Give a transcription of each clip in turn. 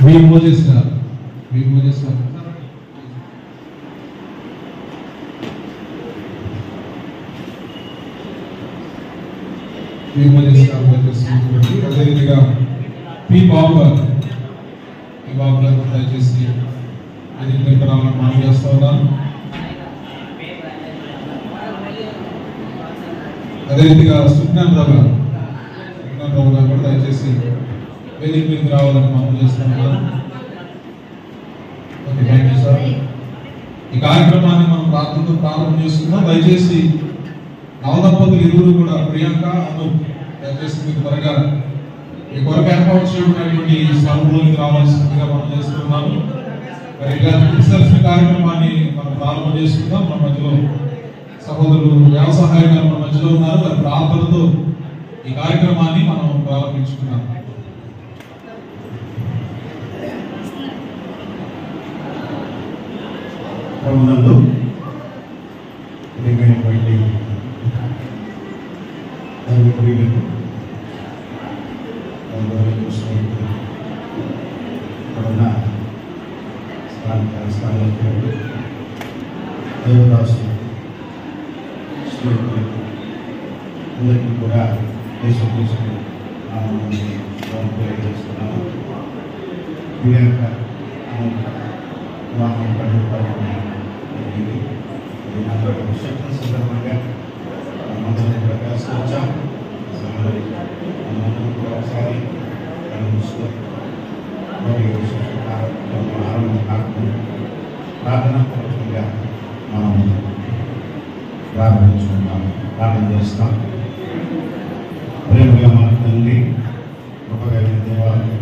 Moses గారు అదేవిధంగా P బాబు గారు దయచేసి మనం చేస్తూ ఉన్నాను. అదేవిధంగా సుజ్ఞాన్ రావు గారు కూడా దయచేసి వేదిక మీదకి రావాలని మనం చేస్తూ ఉన్నాను. Okay, thank you sir. ఈ కార్యక్రమాన్ని మనం ప్రార్థనతో ప్రారంభం చేసుకుందాం. దయచేసి నవదంపతులు ఇరువురు కూడా ప్రియాంక అను దయచేసి మీకు త్వరగా మీ కొరకు ఏర్పాటు చేయబడినటువంటి స్థలంలోకి రావాల్సిందిగా మనం చేస్తున్నాము. మరి రిసెప్షన్ కార్యక్రమాన్ని మనం ప్రారంభం చేసుకుందాం. మన మధ్యలో సహోదరులు వ్యవసాయ గారు మన మధ్యలో ఉన్నారు. వారి ప్రార్థనతో ఈ కార్యక్రమాన్ని మనం ప్రారంభించుకున్నాం. ప్రభునందు ప్రియమైనటువంటి దైవప్రియులకు స్నేహితులు ఇక్కడున్న స్థానిక దేవదాసు స్నేహితులకు అందరికీ కూడా దేశం తెలియజేస్తున్నాను. ప్రియాంక వివాహం సందర్భంగా మందరం ప్రకాశం వచ్చాం. కూడా ఒకసారి ప్రార్థన పూర్వకంగా మనం ప్రారంభించుకుంటాం, ప్రార్థన చేస్తాం. ప్రేమగా మన తండ్రి గొప్పగా దేవాలయం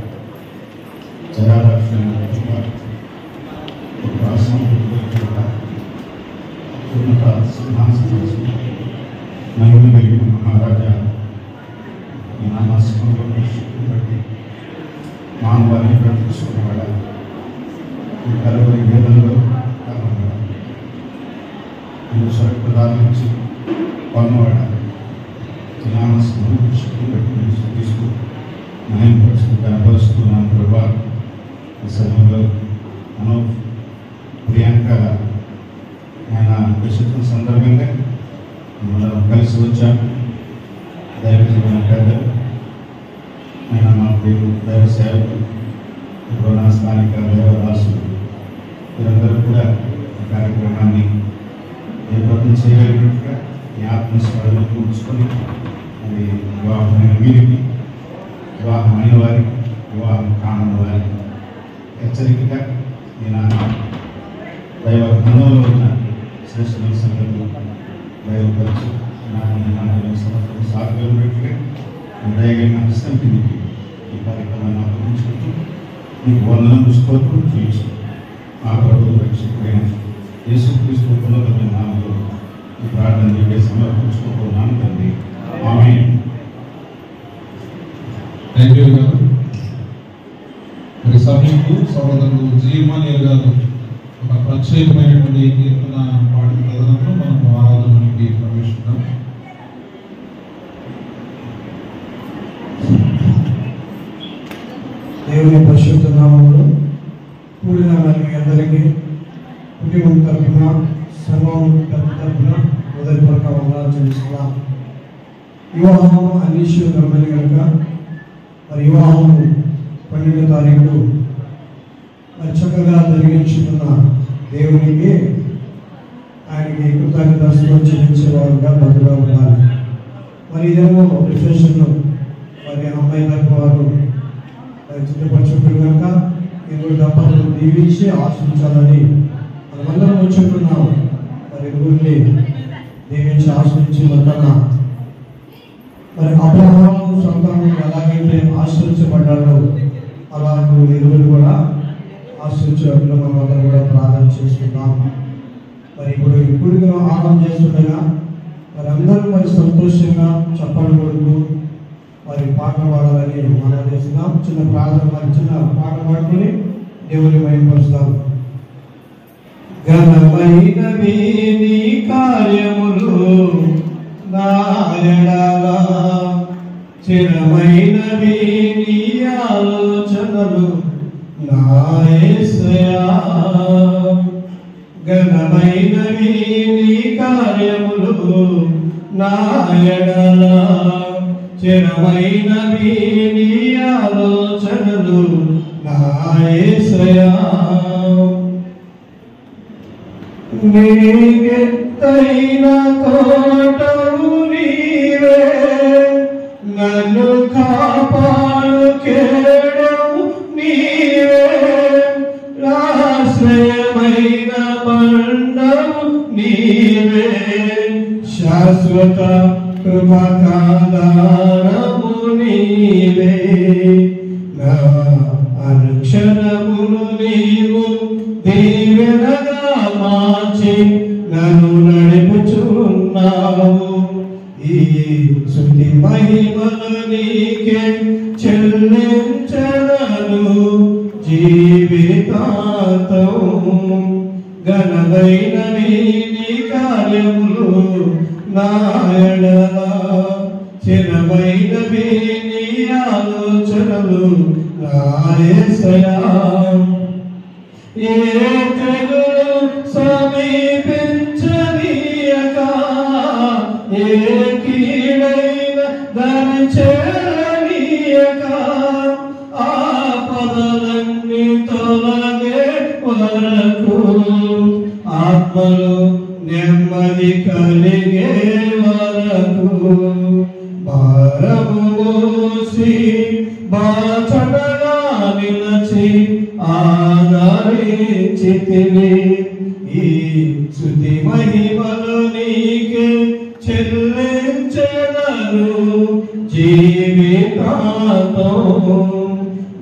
జయాలక్ష్మి ఉన్నత సింహాసనం మహిమ కలిగిన మహారాజా ఈ నామాసంలో బట్టి మానవాన్ని ప్రతిష్ఠించుకున్నవాడ ఈ కలవరి వేదంలో నేను స్వరప్రదానం నుంచి కొన్నవాడ ఈ నామాసంలో శక్తి బట్టి తీసుకు మహిమపరుస్తూ కనపరుస్తున్నాను. ప్రభా ఈ సమయంలో మనం ప్రియాంక ఆయన విశుద్ధం సందర్భంగా మనం కలిసి వచ్చాము. దైవజీవన పెద్దలు ఆయన మా పేరు దైవ సేవకులు ఇప్పుడు నా స్థానిక దేవదాసులు వీరందరూ కూడా ఈ కార్యక్రమాన్ని ఏర్పాటు చేయగలిగినట్టుగా ఈ ఆత్మస్వరంలో కూర్చుకొని అది వివాహమైన వీరికి, వివాహమైన వారికి, వివాహం కాని వారికి హెచ్చరికగా నేను దైవ బంధంలో ఉన్న శ్రేష్ఠమైన సంగతులు దైవపరిచి సంవత్సరం సాగుతున్నట్టుగా దయగలిగిన హస్తంకి ఈ కార్యక్రమాన్ని అప్పగించుకుంటూ మీకు వందనం చూసుకోవడం చూసి మా ప్రభుత్వ రక్షకుడైన యేసుక్రీస్తు ఉన్నతమైన నామంలో ఈ ప్రార్థన చేసే సమర్పించుకుంటున్నాను తండ్రి. ఆమేన్. థ్యాంక్ యూ గారు. మరి సమయంలో సహోదరులు జీవమానియర్ గారు ఒక ప్రత్యేకమైనటువంటి కీర్తన పాడిన తదనంతరం మనం ఆరాధనకి ప్రవేశిద్దాం. దేవుని పరిశుద్ధ నామములో కూడిన వారి అందరికీ కుటుంబం తరఫున సంఘం తరఫున హృదయపూర్వక వందనాలు చెల్లిస్తున్నాం. వివాహం అన్నిషు గమని కనుక మరి వివాహము 12వ తారీఖు మరి చక్కగా జరిగించుకున్న దేవునికి ఆయనకి కృతజ్ఞతలు చెల్లించేవారుగా బదులుగా ఉండాలి. మరి ఇదేమో రిఫ్రెషన్ మరి అమ్మాయి తరఫు వారు చిత్రపరచుకుని కనుక ఇరువురు దంపతులు దీవించి ఆశ్రయించాలని మనమందరం వచ్చుకుంటున్నాం. మరి ఇరువురిని దీవించి ఆశ్రయించి మరి అబ్రహాము సంతానం ఎలాగైతే ఆశ్రయించబడ్డాడో అలాంటి ఇరువురు కూడా ఆశ్రయించినట్లు మనం అందరం కూడా ప్రార్థన చేసుకుంటాం. మరి ఇప్పుడు ఇప్పుడు ఆనందం చేస్తుండగా మరి అందరూ మరి సంతోషంగా చప్పట్లు కొడుతూ మరి పాటలు పాడాలని మనం చేస్తున్నాం. చిన్న ప్రార్థన మరి చిన్న పాట పాడుకొని దేవుని మహిమపరుస్తాం. ఘనమైనవి నీ కార్యములు నా ఎడల, చిరమైనవి నీ ఆలోచనలు నా యేసయ్యా ఘనమైనవి నీ కార్యములు నా ఎడల చిరమైనవి నీ ఆలోచనలు నా యేసయ్యా నీకెత్తైన కోటవు నీవే నన్ను కాపాడు కేడము నీవే ఆశ్రయమైన బండము నీవే శాశ్వత కృపకాధారము నీవే నా అనుక్షణములు నీవు దీవెనగా మార్చి నన్ను నడుపుచున్నావు ఈ స్తుతి మహిమలు నీకే చెల్లించదను జీవితాంతం ఘనమైనవి నీ కార్యములు నా ఎడల చిరమైనవి నీ ఆలోచనలు నా యేసయ్యా ఏ తెగులు సమీపించనీయక ఏ కీడైన దాని చేరనీయక ఆపదలన్నీ తొలగే వరకు ఆత్మలు నెమ్మది కలిగే వరకు భారము మోసి బాచడగా నిలచి ఆదరించితివి ఈ స్తుతి మహిమలు నీకే చెల్లించెదను జీవితాంతం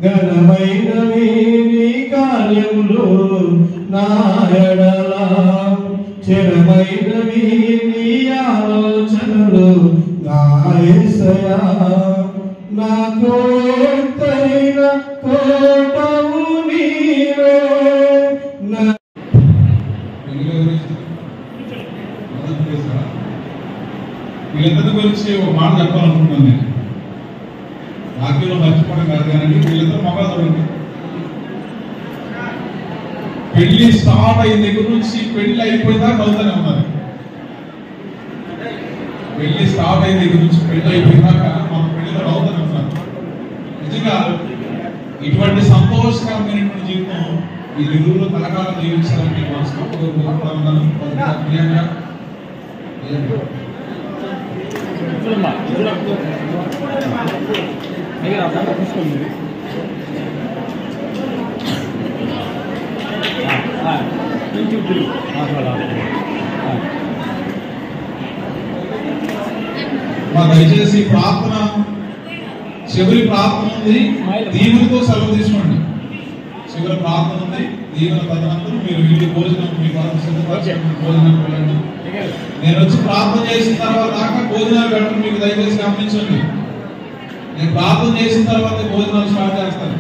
ఘనమైనవి నీ కార్యములు నా ఎడల చిరమైనవి నీ ఆలోచనలు నా యేసయ్యా నాకు ఎత్తైన కోటవు నీవే వీళ్ళందరి గురించి ఒక మాట చెప్పాలనుకుంటున్నాను నేను. వాక్యంలో మర్చిపోవడం కాదు కానీ వీళ్ళందరూ మొక్కలు చూడండి. పెళ్లి స్టార్ట్ అయిన దగ్గర నుంచి పెళ్లి అయిపోయిందా కలుతూనే ఉన్నారు. పెళ్లి స్టార్ట్ అయిన దగ్గర నుంచి పెళ్లి అయిపోయిందాక మన పెళ్లితో అవుతూనే ఉన్నారు. నిజంగా ఇటువంటి సంతోషకరమైనటువంటి జీవితం ఈ ఇరువురు కలకాలం జీవించాలని నేను మనస్ఫూర్తిగా కోరుకుంటా ఉన్నాను. ప్రియంగా దయచేసి ప్రార్థన చివరి ప్రార్థన ఉంది, దీవులతో సెలవు తీసుకోండి. చివరి ప్రార్థన ఉంది, దీవుల తదనంతరం మీరు వీళ్ళు భోజనం మీ భోజనం వెళ్ళండి. నేను వచ్చి ప్రార్థన చేసిన తర్వాత దాకా భోజనాలు పెట్టండి. మీకు దయచేసి గమనించండి, నేను ప్రార్థన చేసిన తర్వాత భోజనాలు స్టార్ట్ చేస్తాను.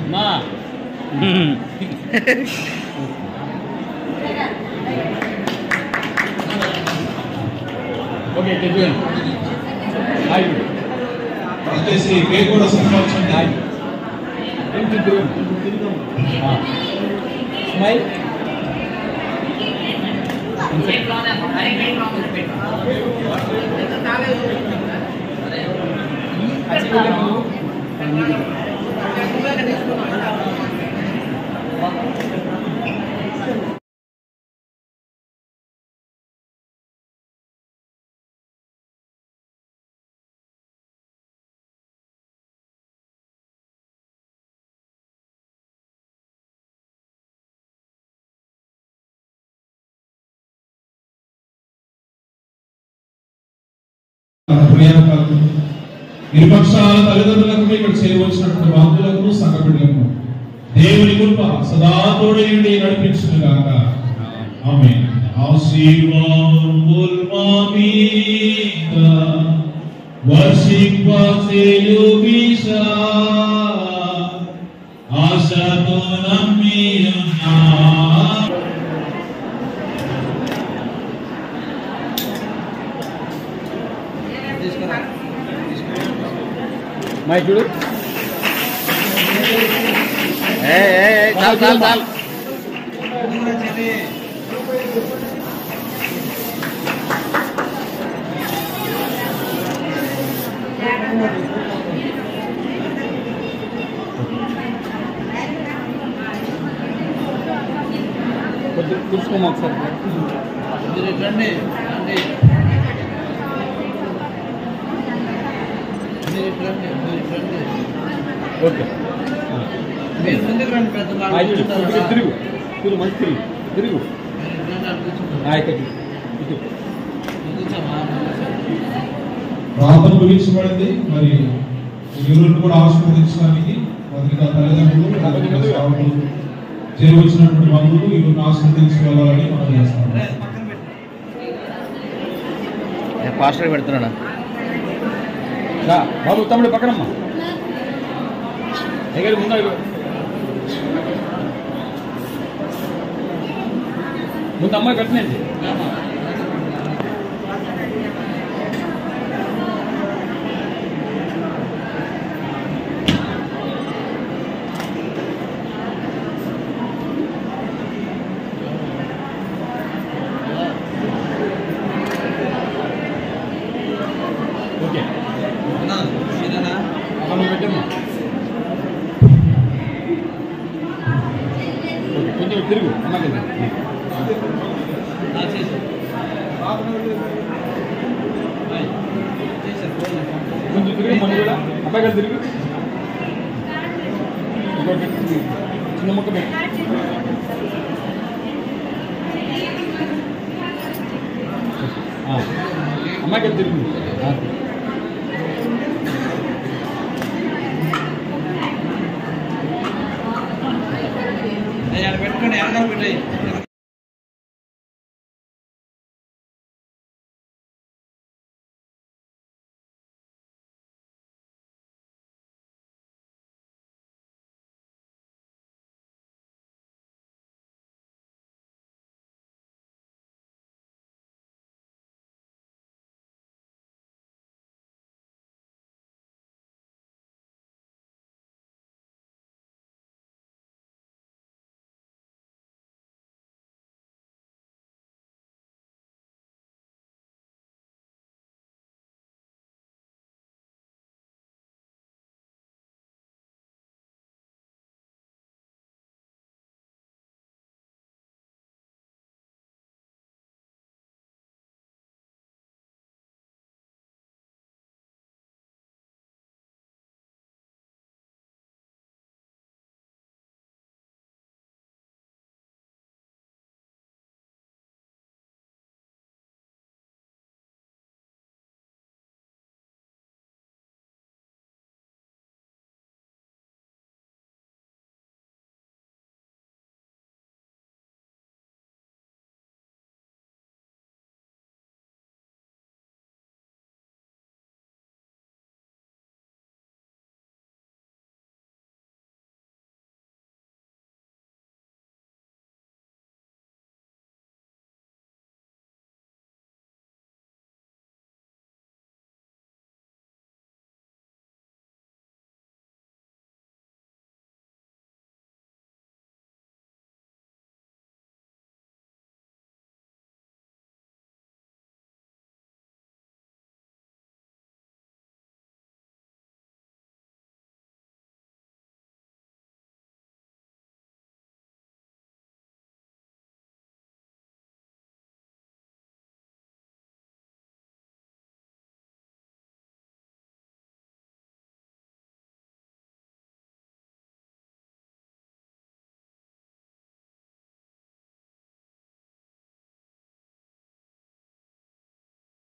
దయచేసి కేక్ కూడా సిద్ధపరచండి. ఇరుపక్షాల తల్లిదండ్రులకు ఇక్కడ చేరవచ్చినటువంటి బాంధువులకు సంఘ బిడ్డలకు దేవుని కృప సదా తోడైండి నడిపించును గాక. ఆమేన్. ఆశీర్వాదముల్ మా మీద వర్షింపచేయుమిషా ఆశతో నమ్మి ఉన్నా. మై చూడు చాలు చాలు చాలు కూర్చుకోమా ఒకసారి రండి ఓకే మీరు ముందుకు రండి పెద్ద తిరుగు తిరుగు మంచి తిరుగు తిరుగు ప్రార్థన ముగించబడింది. మరి ఎవరిని కూడా ఆశీర్వదించడానికి పత్రికా తల్లిదండ్రులు సేవకులు చేరువచ్చినటువంటి బంధువులు ఇవన్నీ ఆశీర్వదించి వెళ్ళాలని మనం చేస్తాం. పాస్టర్ పెడుతున్నాడా బాబు తమ్ముడు పక్కనమ్మా దగ్గర ముందు ముందు అమ్మాయి కట్టినండి ఓకే పెట్టమ్మా కొంచెం తిరుగు అమ్మాయి కొంచెం తిరుగు మన కూడా అబ్బాయి గారు తిరుగు చిన్న ముక్క పెట్టు అమ్మాయి గారు తిరుగు పెట్టుకోండి ఎనకాల పెట్టాయి